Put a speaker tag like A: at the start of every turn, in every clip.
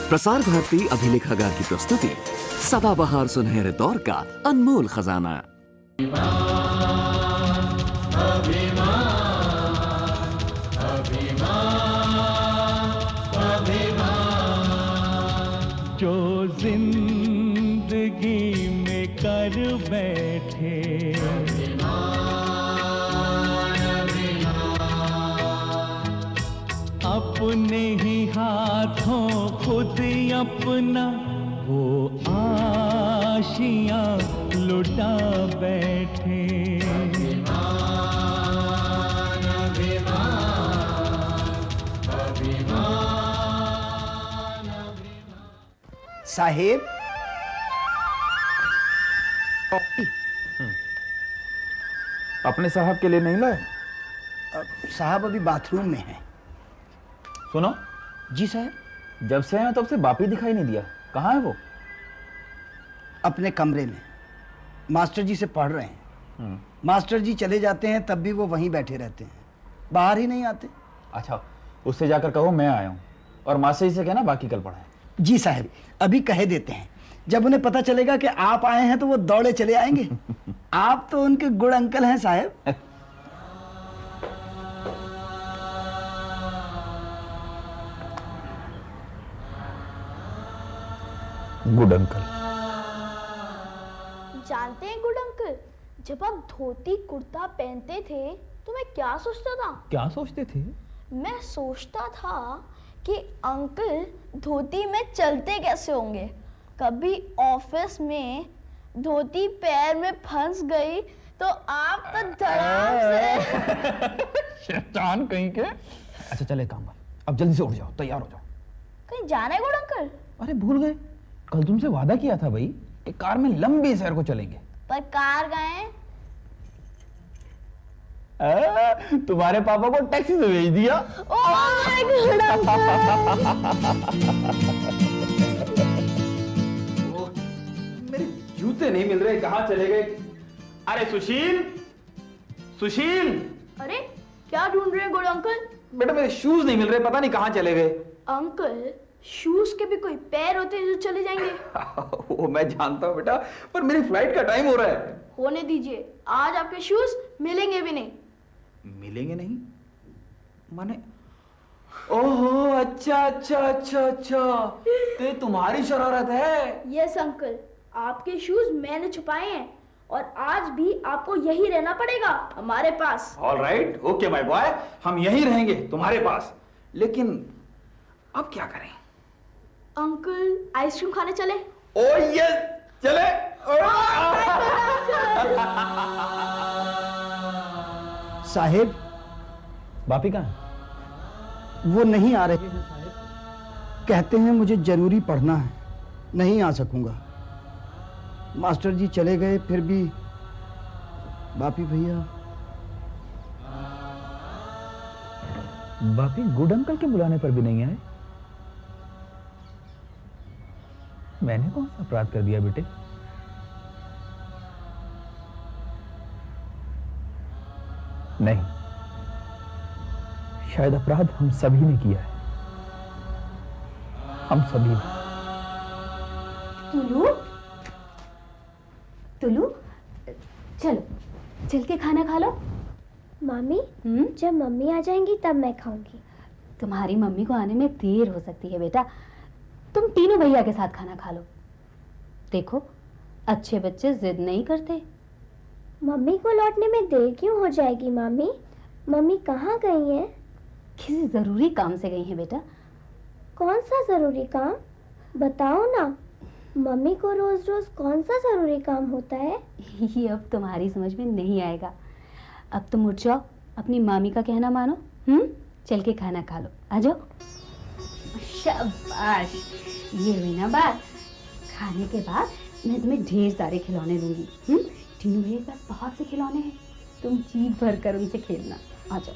A: प्रसार भारती अभिलेखागार की प्रस्तुति सदाबहार सुनहरे दौर का अनमोल खजाना।
B: जो जिंदगी में कर बैठे अपने ही हाथों खुद अपना वो आशियां लुटा बैठे।
C: साहेब,
D: अपने साहब के लिए नहीं लाए?
C: साहब अभी बाथरूम में हैं।
D: सुनो
C: जी साहब।
D: जब से आए तब से बापी दिखाई नहीं दिया, कहाँ है वो?
C: अपने कमरे में मास्टर जी से पढ़ रहे हैं। मास्टर जी चले जाते हैं तब भी वो वहीं बैठे रहते हैं, बाहर ही नहीं आते।
D: अच्छा, उससे जाकर कहो मैं आया हूँ, और मास्टर जी से कहना बाकी कल पढ़ाएं।
C: जी साहब, अभी कह देते हैं। जब उन्हें पता चलेगा कि आप आए हैं तो वो दौड़े चले आएंगे। आप तो उनके गुड अंकल हैं साहब।
D: Good uncle.
E: जानते हैं गुड अंकल, जब आप धोती कुर्ता पहनते थे तो मैं क्या सोचता था?
D: क्या सोचते थे?
E: मैं सोचता था कि अंकल धोती में चलते कैसे होंगे। कभी ऑफिस में धोती पैर में फंस गई तो आप तो धड़ाम से
D: शैतान कहीं के। अच्छा चले काम पर, अब जल्दी से उठ जाओ, तैयार हो जाओ।
E: कहीं जाना है गुड अंकल?
D: अरे भूल गए, कल तुमसे वादा किया था भाई कि कार में लंबी सैर को चलेंगे।
E: पर कार गए?
D: तुम्हारे पापा को टैक्सी से भेज दिया।
E: Oh my good uncle.
D: मेरे जूते नहीं मिल रहे, कहाँ चले गए? अरे सुशील, सुशील!
E: अरे क्या ढूंढ रहे हैं गुड अंकल?
D: बेटा मेरे शूज नहीं मिल रहे, पता नहीं कहाँ चले गए।
E: अंकल शूज के भी कोई पैर होते हैं जो चले जाएंगे।
D: वो मैं जानता हूँ बेटा, पर मेरी फ्लाइट का टाइम हो रहा है।
E: होने दीजिए, आज आपके शूज मिलेंगे भी नहीं।
D: मिलेंगे नहीं माने? ओहो, अच्छा अच्छा अच्छा अच्छा, तो तुम्हारी शरारत है।
E: यस अंकल, आपके शूज मैंने छुपाए हैं और आज भी आपको यही रहना पड़ेगा हमारे पास।
D: All right, okay my boy, हम यहीं रहेंगे तुम्हारे पास। लेकिन अब क्या करें?
E: अंकल आइसक्रीम खाने चले?
D: ओह यस, चले।
C: साहेब,
D: बापी कहाँ है?
C: वो नहीं आ रहे हैं साहब। कहते हैं मुझे जरूरी पढ़ना है, नहीं आ सकूंगा। मास्टर जी चले गए, फिर भी बापी भैया।
D: बापी गुड अंकल के बुलाने पर भी नहीं आए। मैंने कौन सा अपराध कर दिया बेटे? नहीं, शायद अपराध हम सभी ने किया है, हम सभी ने।
F: तुलू, तुलू, चलो चल के खाना खा लो।
G: मामी, जब मम्मी आ जाएंगी तब मैं खाऊंगी।
F: तुम्हारी मम्मी को आने में देर हो सकती है बेटा, तुम तीनों भैया के साथ खाना खा लो। देखो, अच्छे बच्चे जिद नहीं करते।
G: मम्मी को लौटने में देर क्यों हो जाएगी मामी? मम्मी कहाँ गई हैं?
F: किसी जरूरी काम से गई हैं बेटा।
G: कौन सा जरूरी काम? बताओ ना। मम्मी को रोज रोज कौन सा जरूरी काम होता है?
F: ये अब तुम्हारी समझ में नहीं आएगा। अब तुम उठ जाओ, अपनी मामी का कहना मानो। चल के खाना खा लो, आ जाओ। शाबाश, ये हुई ना बात। खाने के बाद मैं तुम्हें ढेर सारे खिलौने दूंगी। तीनों भैया के पास बहुत से खिलौने हैं, तुम जी भर कर उनसे खेलना। आ जाओ।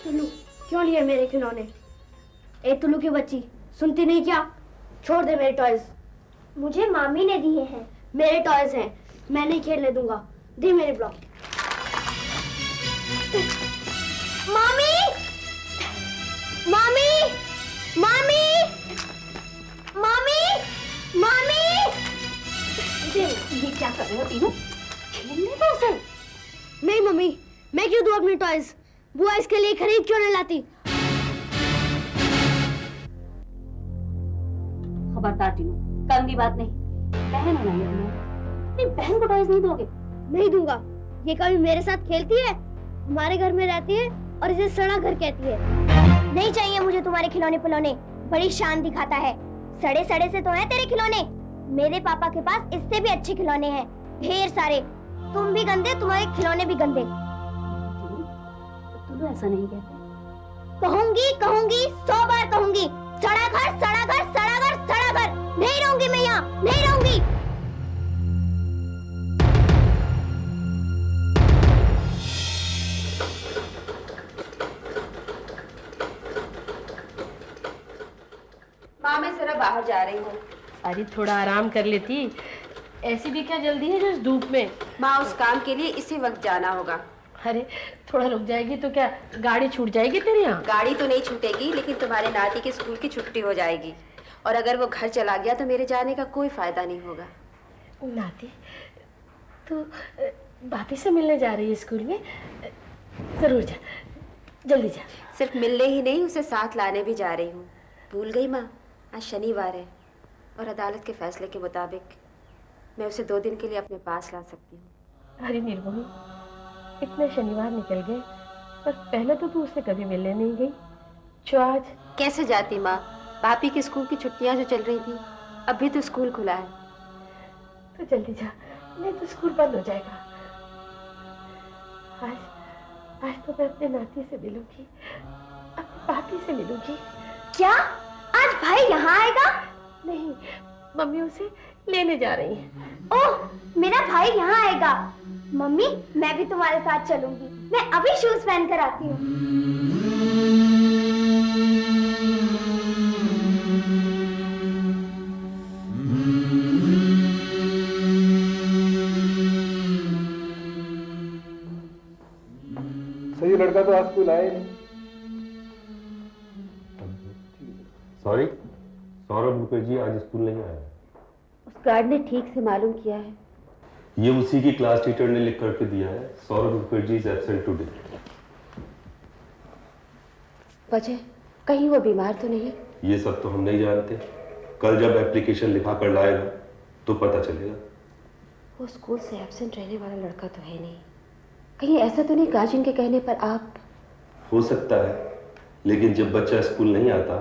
E: तुलू, क्यों लिए मेरे खिलौने? ए तुलू की बच्ची, सुनती नहीं क्या? छोड़ दे मेरे टॉयज।
G: मुझे मामी ने दिए हैं।
E: मेरे टॉयज हैं, मैं नहीं खेलने दूंगा। दे मेरे ब्लॉक।
G: मामी मामी मामी मामी मामी
F: ये क्या कर रहे हो तीनों? खेलने दो उसे।
G: नहीं मम्मी, मैं क्यों दूं अपने टॉयज? बुआ इसके लिए खरीद क्यों नहीं लाती?
F: खबरदार तीनों, काम की बात नहीं। बहन होना है अपनी बहन को टॉयज नहीं दोगे?
G: नहीं दूंगा। ये कभी मेरे साथ खेलती है, हमारे घर में रहती है और इसे सड़ा घर कहती है। नहीं चाहिए मुझे तुम्हारे खिलौने पिलौने, बड़ी शान दिखाता है। सड़े सड़े से तो हैं तेरे खिलौने। मेरे पापा के पास इससे भी अच्छे खिलौने हैं, ढेर सारे। तुम भी गंदे, तुम्हारे खिलौने भी गंदे।
F: तुम ऐसा नहीं कहते।
G: कहूंगी कहूंगी 100 बार कहूंगी, सड़ा घर सड़ा घर सड़ा घर सड़ा घर। नहीं रहूंगी मैं यहाँ, नहीं रहूंगी।
H: माँ मैं जरा बाहर जा रही हूँ।
I: अरे थोड़ा आराम कर लेती, ऐसी भी क्या जल्दी है जो इस धूप में?
H: माँ उस काम के लिए इसी वक्त जाना होगा।
I: अरे थोड़ा रुक जाएगी तो क्या गाड़ी छूट जाएगी तेरे यहाँ?
H: गाड़ी तो नहीं छूटेगी, लेकिन तुम्हारे नाती के स्कूल की छुट्टी हो जाएगी, और अगर वो घर चला गया तो मेरे जाने का कोई फायदा नहीं होगा।
I: नाती तो बापी से मिलने जा रही है स्कूल में? जरूर जा, जल्दी जा।
H: सिर्फ मिलने ही नहीं, उसे साथ लाने भी जा रही हूँ। भूल गई माँ, आज शनिवार है और अदालत के फैसले के मुताबिक मैं उसे 2 दिन के लिए अपने पास ला सकती हूँ।
I: अरे निर्मोही, इतने शनिवार निकल गए पर पहले तो तू उससे कभी मिलने नहीं गई, जो आज।
H: कैसे जाती माँ, भाभी के स्कूल की छुट्टियाँ जो चल रही थी, अभी तो स्कूल खुला है।
I: तो जल्दी जा, नहीं तो स्कूल बंद हो जाएगा। आज तो मैं अपने नाती से मिलूंगी, अपने पापी से मिलूंगी।
G: क्या आज भाई यहाँ आएगा?
I: नहीं, मम्मी उसे लेने जा रही हैं।
G: ओह, मेरा भाई यहाँ आएगा। मम्मी मैं भी तुम्हारे साथ चलूंगी। मैं अभी शूज पहन कर आती हूँ।
J: सही लड़का तो आज स्कूल आया नहीं।
K: सॉरी, सौरभ मुखर्जी आज स्कूल नहीं आया।
H: उस गार्ड ने ठीक से मालूम किया है।
K: ये उसी की क्लास टीचर ने लिख करके दिया है, Saurabh Mukherjee is absent today.
H: वजह कहीं वो बीमार तो नहीं?
K: ये सब तो हम नहीं जानते, कल जब एप्लीकेशन लिखा कर लाएगा तो पता चलेगा।
H: वो स्कूल से एब्सेंट रहने वाला लड़का तो है नहीं। कहीं ऐसा तो नहीं गार्जियन के कहने पर आप?
K: हो सकता है, लेकिन जब बच्चा स्कूल नहीं आता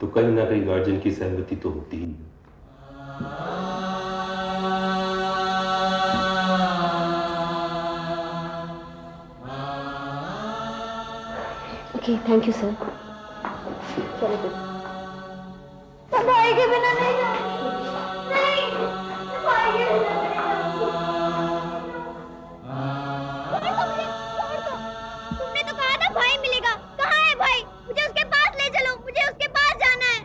K: तो कहीं ना कहीं गार्जियन की सहमति तो होती ही है।
H: Okay, thank you sir. चलो फिर।
G: भाई के बिना नहीं जाऊंगी। नहीं, भाई के बिना नहीं जाऊंगी। तुमने तो कहा था भाई मिलेगा। कहाँ है भाई? मुझे उसके पास ले चलो, मुझे उसके पास जाना है।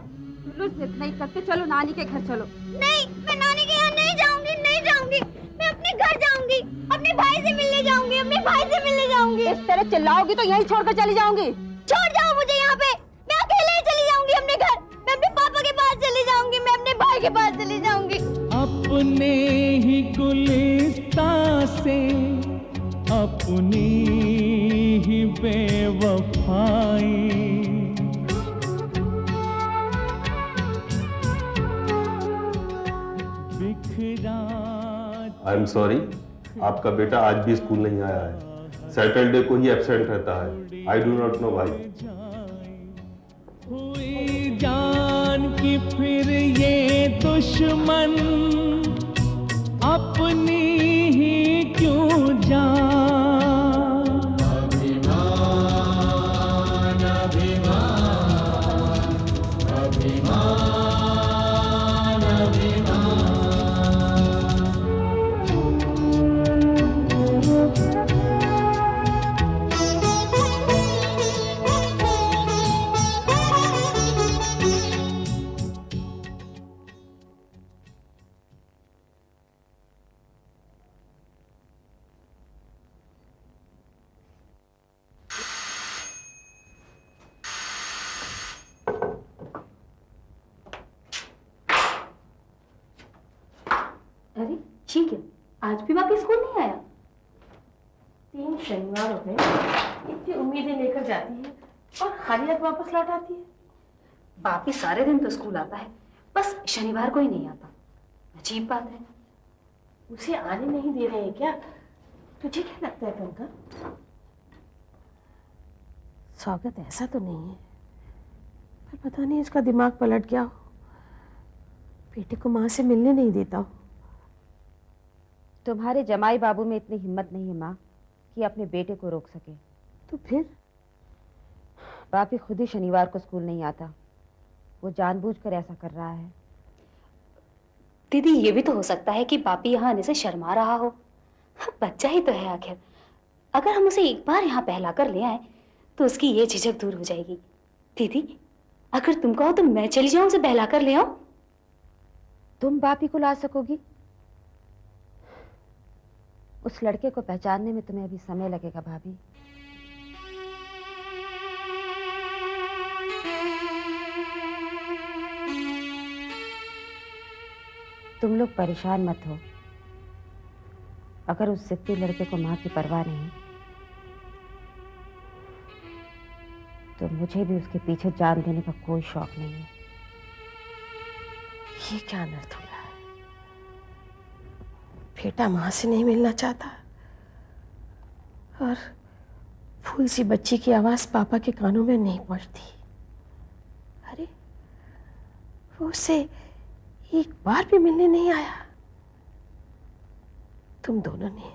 H: नहीं करते, चलो नानी के घर चलो।
G: नहीं, मैं नानी के यहाँ नहीं जाऊंगी, नहीं जाऊंगी। मैं अपने घर जाऊंगी, अपने भाई से मिलने जाऊंगी, अपने भाई से मिलने जाऊंगी।
H: इस तरह चिल्लाओगी तो यहीं छोड़कर चली जाऊंगी।
G: छोड़ जाओ मुझे यहाँ पे। मैं अकेले ही चली जाऊंगी अपने घर। मैं अपने पापा के पास चली जाऊंगी, मैं अपने भाई के पास चली जाऊंगी।
B: अपने ही गुलिस्तां से अपनी ही बेवफाई।
K: आई एम सॉरी, आपका बेटा आज भी स्कूल नहीं आया है। सैटरडे को ही एब्सेंट रहता है। I do not know why.
B: हुई जान की फिर ये दुश्मन, अपनी ही क्यों जान। अभिमान अभिमान अभिमान अभिमान।
I: सच्ची क्या? आज भी बापी स्कूल नहीं आया? 3 शनिवार हो गए, इतनी उम्मीदें लेकर जाती है और खाली हाथ वापस लौट आती है।
H: बापी सारे दिन तो स्कूल आता है, बस शनिवार को ही नहीं आता। अजीब बात है।
I: उसे आने नहीं दे रहे हैं क्या? तुझे क्या लगता है कंका? स्वागत ऐसा तो नहीं है, पर पता नहीं इसका दिमाग पलट गया हो, बेटे को माँ से मिलने नहीं देता हो।
H: तुम्हारे जमाई बाबू में इतनी हिम्मत नहीं है माँ कि अपने बेटे को रोक सके।
I: तो फिर?
H: बापी खुद ही शनिवार को स्कूल नहीं आता, वो जानबूझकर ऐसा कर रहा है।
F: दीदी ये भी तो हो सकता है कि बापी यहाँ आने से शर्मा रहा हो। बच्चा ही तो है आखिर। अगर हम उसे एक बार यहाँ पहला कर ले आए तो उसकी ये झिझक दूर हो जाएगी। दीदी अगर तुम कहो तो मैं चली जाऊं, उसे बहला कर ले आऊं।
H: तुम बापी को ला सकोगी? उस लड़के को पहचानने में तुम्हें अभी समय लगेगा भाभी। तुम लोग परेशान मत हो। अगर उस जिद्दी लड़के को माँ की परवाह नहीं तो मुझे भी उसके पीछे जान देने का कोई शौक नहीं है।
I: ये क्या अनर्थ हो रहा है? बेटा माँ से नहीं मिलना चाहता और फूल सी बच्ची की आवाज पापा के कानों में नहीं पहुंचती। अरे वो उसे एक बार भी मिलने नहीं आया। तुम दोनों ने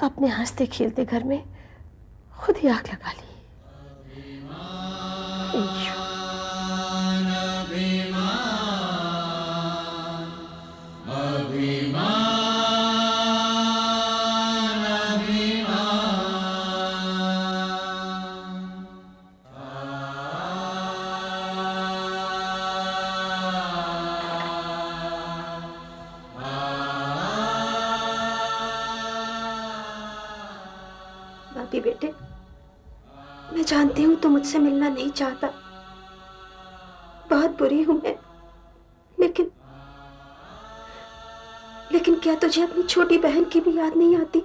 I: अपने हंसते खेलते घर में खुद ही आग लगा ली।
G: बापी बेटे, मैं जानती हूँ तुम मुझसे मिलना नहीं चाहता, बहुत बुरी हूं मैं, लेकिन क्या तुझे अपनी छोटी बहन की भी याद नहीं आती?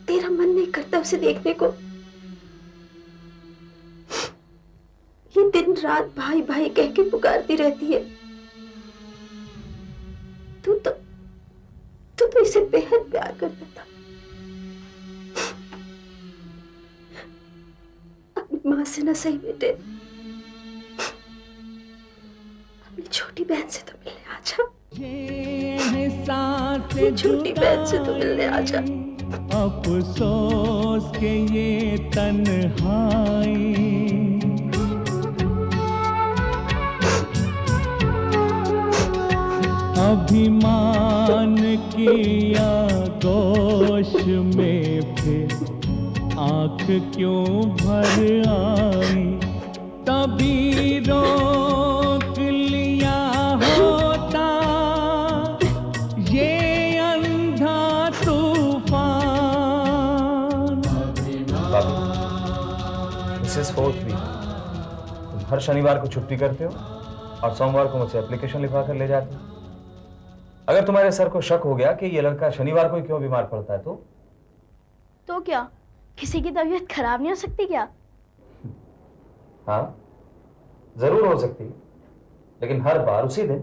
G: तेरा मन नहीं करता उसे देखने को? ये दिन रात भाई भाई कह के पुकारती रहती है। तू तो इसे बेहद प्यार करता था। अपनी माँ से ना सही बेटे, अपनी छोटी बहन से तो मिलने आजा। अपनी छोटी बहन से तो मिलने आजा।
B: अफसोस के ये तन्हाई, अभिमान की आगोश में फिर आंख क्यों भर आई? तभी रोक लिया होता ये अंधा तूफान।
J: मिसेस फोर्थ वीक, तुम हर शनिवार को छुट्टी करते हो और सोमवार को मुझसे एप्लीकेशन लिखवा कर ले जाते हो। अगर तुम्हारे सर को शक हो गया कि ये लड़का शनिवार को ही क्यों बीमार पड़ता है तो
E: क्या किसी की तबीयत खराब नहीं हो सकती क्या?
J: हाँ जरूर हो सकती, लेकिन हर बार उसी दिन।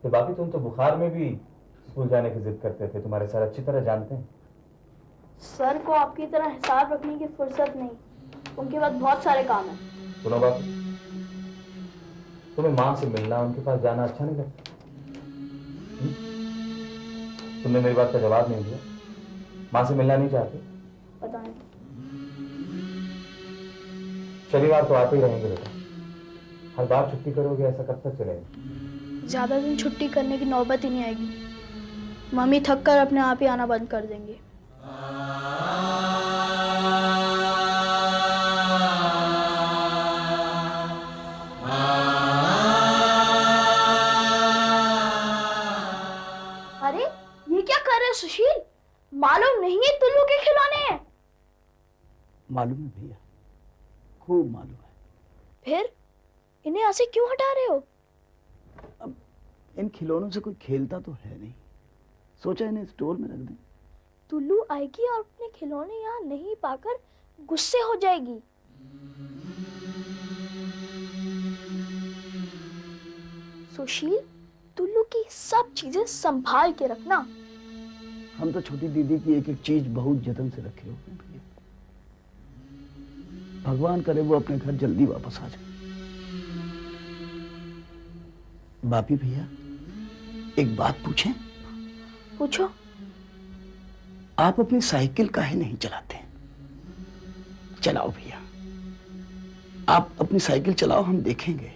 J: तो बाकी तुम तो बुखार में भी स्कूल जाने की जिद करते थे, तुम्हारे सर अच्छी तरह जानते हैं।
E: सर को आपकी तरह हिसाब रखने की फुर्सत नहीं, उनके पास बहुत सारे काम हैं।
J: सुनो बाकी, तुम्हें माँ से मिलना, उनके पास जाना अच्छा नहीं लगता? तुमने मेरी बात का जवाब नहीं दिया। माँ से मिलना नहीं चाहते?
E: पता नहीं।
J: शनिवार तो आते ही रहेंगे बेटा। हर बार छुट्टी करोगे ऐसा कब तक चलेगा?
E: ज्यादा दिन छुट्टी करने की नौबत ही नहीं आएगी। मम्मी थक कर अपने आप ही आना बंद कर देंगे। अरे ये क्या कर रहे सुशील? मालूम नहीं है टुल्लू के खिलौने हैं?
C: मालूम है भैया, खूब मालूम है।
E: फिर इन्हें ऐसे क्यों हटा रहे हो?
C: अब इन खिलौनों से कोई खेलता तो है नहीं, सोचा इन्हें स्टोर में रख दें।
E: टुल्लू आएगी और अपने खिलौने यहाँ नहीं पाकर गुस्से हो जाएगी। सुशील, टुल्लू की सब चीजें संभाल के रखना।
C: हम तो छोटी दीदी की एक एक चीज बहुत जतन से रखे हुए हैं भैया। भगवान करे वो अपने घर जल्दी वापस आ जाए। बापी भैया, एक बात पूछें?
E: पूछो।
C: आप अपनी साइकिल काहे नहीं चलाते? चलाओ भैया, आप अपनी साइकिल चलाओ, हम देखेंगे।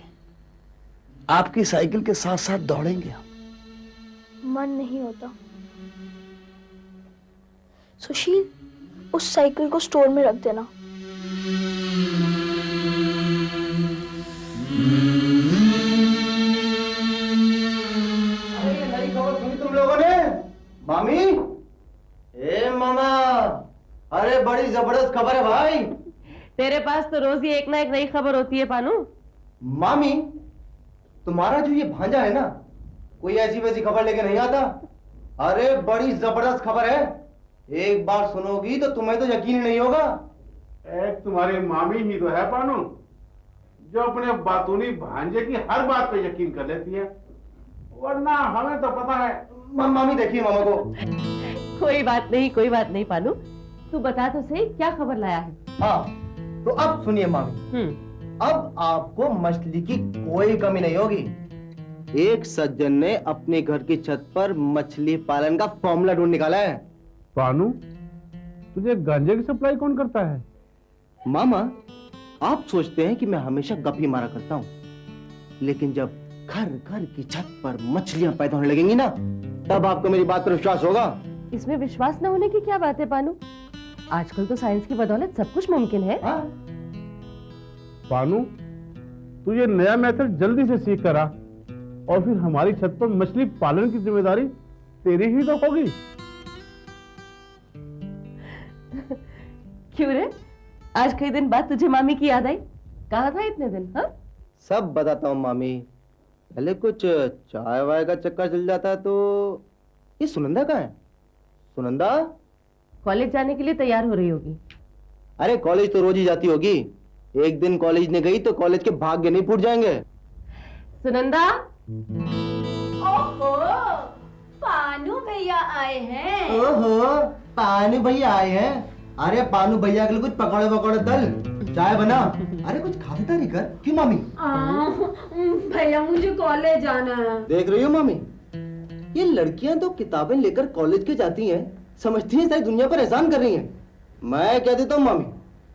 C: आपकी साइकिल के साथ साथ दौड़ेंगे हम।
E: मन नहीं होता। सुशील, उस साइकिल को स्टोर में रख देना।
C: अरे ये नई खबर सुनी तुम लोगों ने? मामी, ए मामा, अरे बड़ी जबरदस्त खबर है भाई।
I: तेरे पास तो रोज ही एक ना एक नई खबर होती है पानू।
C: मामी, तुम्हारा जो ये भांजा है ना, कोई ऐसी वैसी खबर लेके नहीं आता। अरे बड़ी जबरदस्त खबर है, एक बार सुनोगी तो तुम्हें तो यकीन ही नहीं होगा।
K: एक तुम्हारी मामी ही तो है पानू, जो अपने बातूनी भांजे की हर बात पे यकीन कर लेती है, वरना हमें तो पता है।
C: मामी देखिए मामा को।
I: कोई बात नहीं पानू, तू बता तो सही क्या खबर लाया है।
C: हाँ, तो अब सुनिए मामी, अब आपको मछली की कोई कमी नहीं होगी। एक सज्जन ने अपने घर की छत पर मछली पालन का फॉर्मूला ढूंढ निकाला है।
K: पानू, तुझे गांजे की सप्लाई कौन करता है?
C: मामा, आप सोचते हैं कि मैं हमेशा गप्पी मारा करता हूँ, लेकिन जब घर घर की छत पर मछलियां पैदा होने लगेंगी ना, तब आपको मेरी बात पर विश्वास होगा।
I: इसमें विश्वास न होने की क्या बात है पानू? आजकल तो साइंस की बदौलत सब कुछ मुमकिन है।
K: पानू, तू ये नया मेथड जल्दी से सीख कर आ, और फिर हमारी छत पर मछली पालन की जिम्मेदारी तेरी ही तो होगी।
I: क्यों रे, आज कई दिन बाद तुझे मामी की याद आई? कहाँ था इतने दिन? हाँ,
C: सब बताता हूँ मामी। पहले कुछ चाय वाय का चक्कर चल जाता है। तो ये सुनंदा कहाँ है? सुनंदा
I: कॉलेज जाने के लिए तैयार हो रही होगी।
C: अरे कॉलेज तो रोज ही जाती होगी, एक दिन कॉलेज नहीं गई तो कॉलेज के भाग्य नहीं फूट जाएंगे।
I: सुनंदा,
F: ओहो, पानू भैया आए हैं।
C: ओहो, पानू भैया आए हैं। अरे पानू भैया के लिए कुछ पकौड़े वकौड़े तल, चाय बना। अरे कुछ खातिरदारी कर। क्यों मामी?
F: भैया मुझे कॉलेज जाना है।
C: देख रही हो मामी, ये लड़कियां तो किताबें लेकर कॉलेज के जाती हैं, समझती हैं सारी दुनिया पर एहसान कर रही हैं। मैं कह देता हूँ मामी,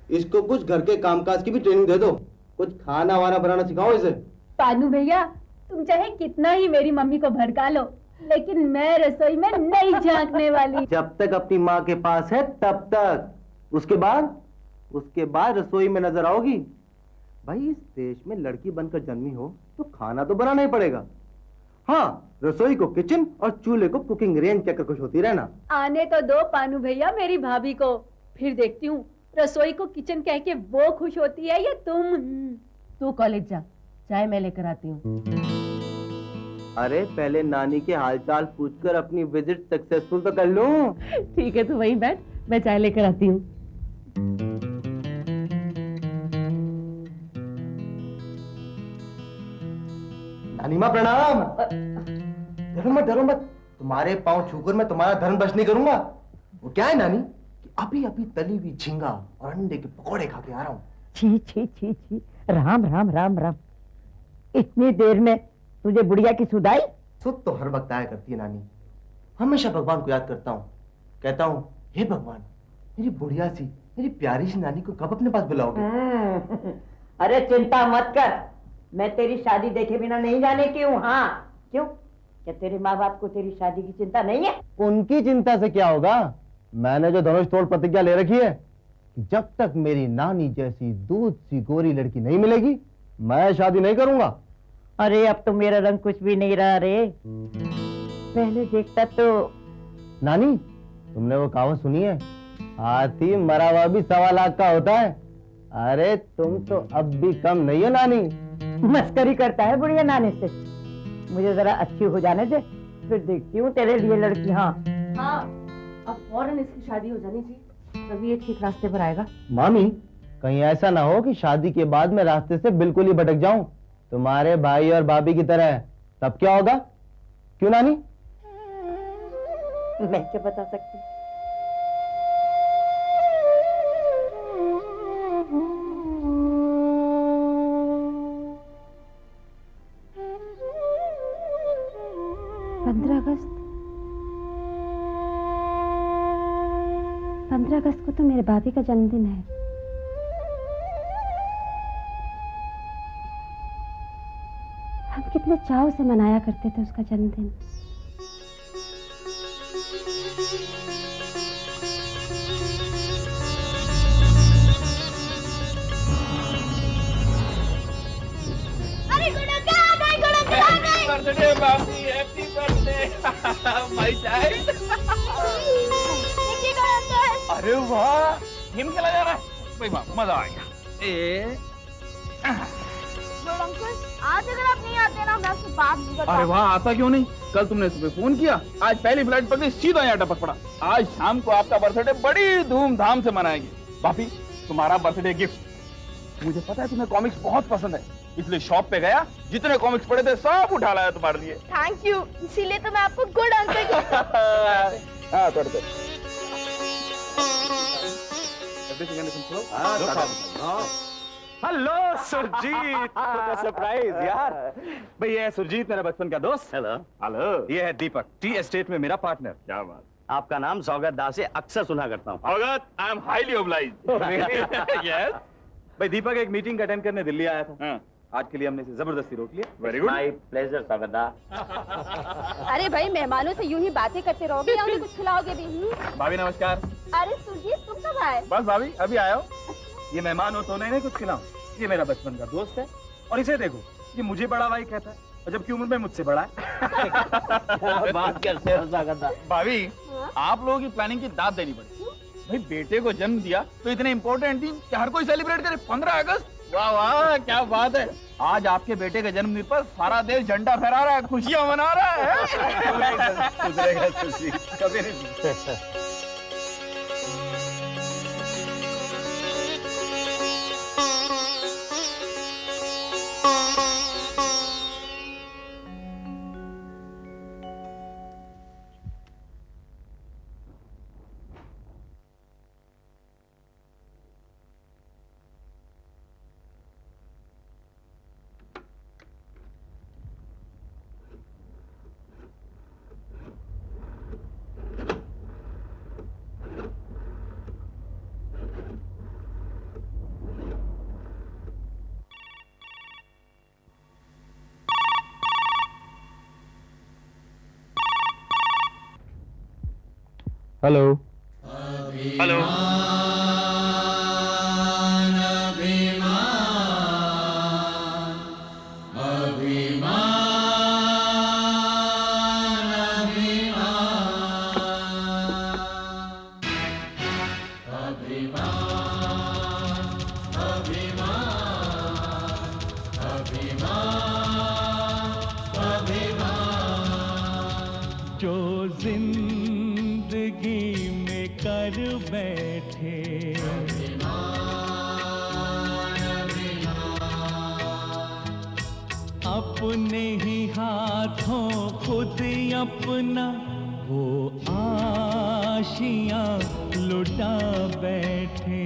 C: इसको कुछ घर के कामकाज की भी ट्रेनिंग दे दो, कुछ खाना वाना बनाना सिखाओ इसे।
F: पानू भैया, तुम चाहे कितना ही मेरी मम्मी को भड़का लो, लेकिन मैं रसोई में नहीं झांकने वाली।
C: जब तक अपनी माँ के पास है तब तक, उसके बाद रसोई में नजर आओगी। भाई इस देश में लड़की बनकर जन्मी हो तो खाना तो बनाना ही पड़ेगा। हाँ, रसोई को किचन और चूल्हे को कुकिंग रेंज कहकर खुश होती रहना।
F: आने तो दो पानू भैया मेरी भाभी को, फिर देखती हूँ रसोई को किचन कह के वो खुश होती है या तुम।
I: तू कॉलेज जा, चाय मैं लेकर आती हूँ।
C: अरे पहले नानी के हालचाल पूछकर अपनी विजिट सक्सेसफुल तो कर लूं।
I: ठीक है, तू वहीं बैठ, मैं चाय लेकर आती हूँ।
C: नानी माँ प्रणाम। डरो मत, तुम्हारे पांव छूकर मैं तुम्हारा धर्म बश नहीं करूंगा। वो क्या है नानी कि अभी अभी तली हुई झींगा और अंडे के पकौड़े खा के आ रहा हूँ।
L: छी छी छी छी, राम राम राम राम। इतनी देर में तुझे बुढ़िया की सुधाई?
C: सुध तो हर वक्त आया करती है नानी। हमेशा भगवान को याद करता हूँ, कहता हूँ हे भगवान, मेरी बुढ़िया सी, मेरी प्यारी सी नानी को कब अपने पास बुलाओगे?
L: अरे चिंता मत कर, मैं तेरी शादी देखे बिना नहीं जाने की हूँ। हाँ क्यों, क्या तेरे माँ बाप को तेरी शादी की चिंता नहीं है?
C: उनकी चिंता से क्या होगा, मैंने जो धनुष तोड़ प्रतिज्ञा ले रखी है कि जब तक मेरी नानी जैसी दूध सी गोरी लड़की नहीं मिलेगी मैं शादी नहीं करूंगा।
L: अरे अब तो मेरा रंग कुछ भी नहीं रहा रे, पहले देखता तो।
C: नानी, तुमने वो कहावत सुनी है, हाथी मरा हुआ भी 1.25 लाख का होता है? अरे तुम तो अब भी कम नहीं हो नानी।
L: मस्करी करता है बुढ़िया नानी से। मुझे जरा अच्छी हो जाने दे, फिर देखती हूँ तेरे लिए लड़की। हाँ
I: हाँ, अब फौरन इसकी शादी हो जानी चाहिए, तभी ये ठीक रास्ते पर आएगा।
C: मामी, कहीं ऐसा ना हो कि शादी के बाद मैं रास्ते से बिल्कुल ही भटक जाऊं, तुम्हारे भाई और भाभी की तरह। तब क्या होगा? क्यों नानी?
L: मैं क्या बता सकती।
H: पंद्रह अगस्त को तो मेरे भाभी का जन्मदिन है। हम कितने चाव से मनाया करते थे उसका जन्मदिन।
D: Birthday baby, happy birthday my child. अरे वाह, गेम खेला जा रहा है भाई, वाह मजा आ गया।
E: अंकल, आज अगर आप नहीं आते ना मैं आपसे बात नहीं करता।
D: अरे वाह, आता क्यों नहीं? कल तुमने सुबह फोन किया, आज पहली फ्लाइट पकड़ी, सीधा यहाँ टपक पड़ा। आज शाम को आपका बर्थडे बड़ी धूमधाम से मनाएंगे। बापी, तुम्हारा बर्थडे गिफ्ट। मुझे पता है तुम्हें कॉमिक्स बहुत पसंद है, इसलिए शॉप पे गया, जितने कॉमिक्स पड़े थे सब उठा लाया तुम्हारे लिए।
E: थैंक यू, इसीलिए तो मैं आपको गुड अंकल
D: हाँ थोड़े
J: हेलो सुरजीत, सरप्राइज यार। भाई ये है सुरजीत, मेरा बचपन का दोस्त।
M: हेलो।
J: हेलो, ये है दीपक, टी एस्टेट में मेरा पार्टनर।
M: क्या बात। आपका नाम सौगत दास से अक्सर सुना करता हूँ।
D: Saugata, I am highly obliged. Yes.
J: भाई दीपक एक मीटिंग अटेंड करने दिल्ली आया था। आज के लिए हमने इसे जबरदस्ती रोक लिया।
D: Very good.
M: My pleasure Saugata Das.
H: अरे भाई, मेहमानों से यूं ही बातें करते रहोगे या उन्हें कुछ खिलाओगे भी?
D: भाभी नमस्कार।
H: अरे सुरजीत, तुम कब आए?
D: बस भाभी अभी आया हो।
J: ये मेहमान हो तो नहीं कुछ खिलाऊं। ये मेरा बचपन का दोस्त है, और इसे देखो, ये मुझे बड़ा भाई कहता है, और जबकि उम्र में मुझसे बड़ा है।
M: बात करते हो सौगत दास।
D: भाभी, आप लोगों की प्लानिंग की दाद देनी पड़ी। भाई बेटे को जन्म दिया तो इतने इम्पोर्टेंट दिन कि हर कोई सेलिब्रेट करे। 15 अगस्त, वाह वाह क्या बात है। आज आपके बेटे के जन्मदिन पर सारा देश झंडा फहरा रहा है, खुशियां मना रहा है।
J: कभी नहीं।
C: हेलो।
D: हेलो।
B: जो जिंदगी में कर बैठे अपने ही हाथों खुद अपना वो आशियां लुटा बैठे।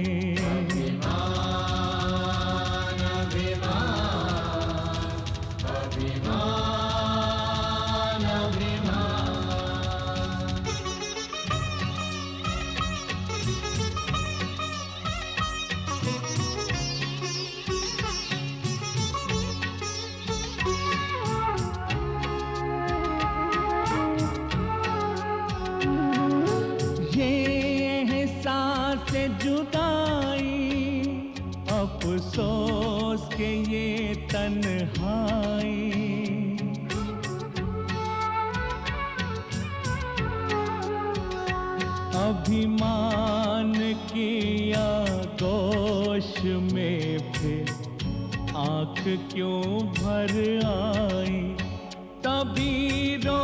B: जुदाई अफसोस के ये तन्हाई अभिमान की आगोश में फिर आंख क्यों भर आई। तभी रो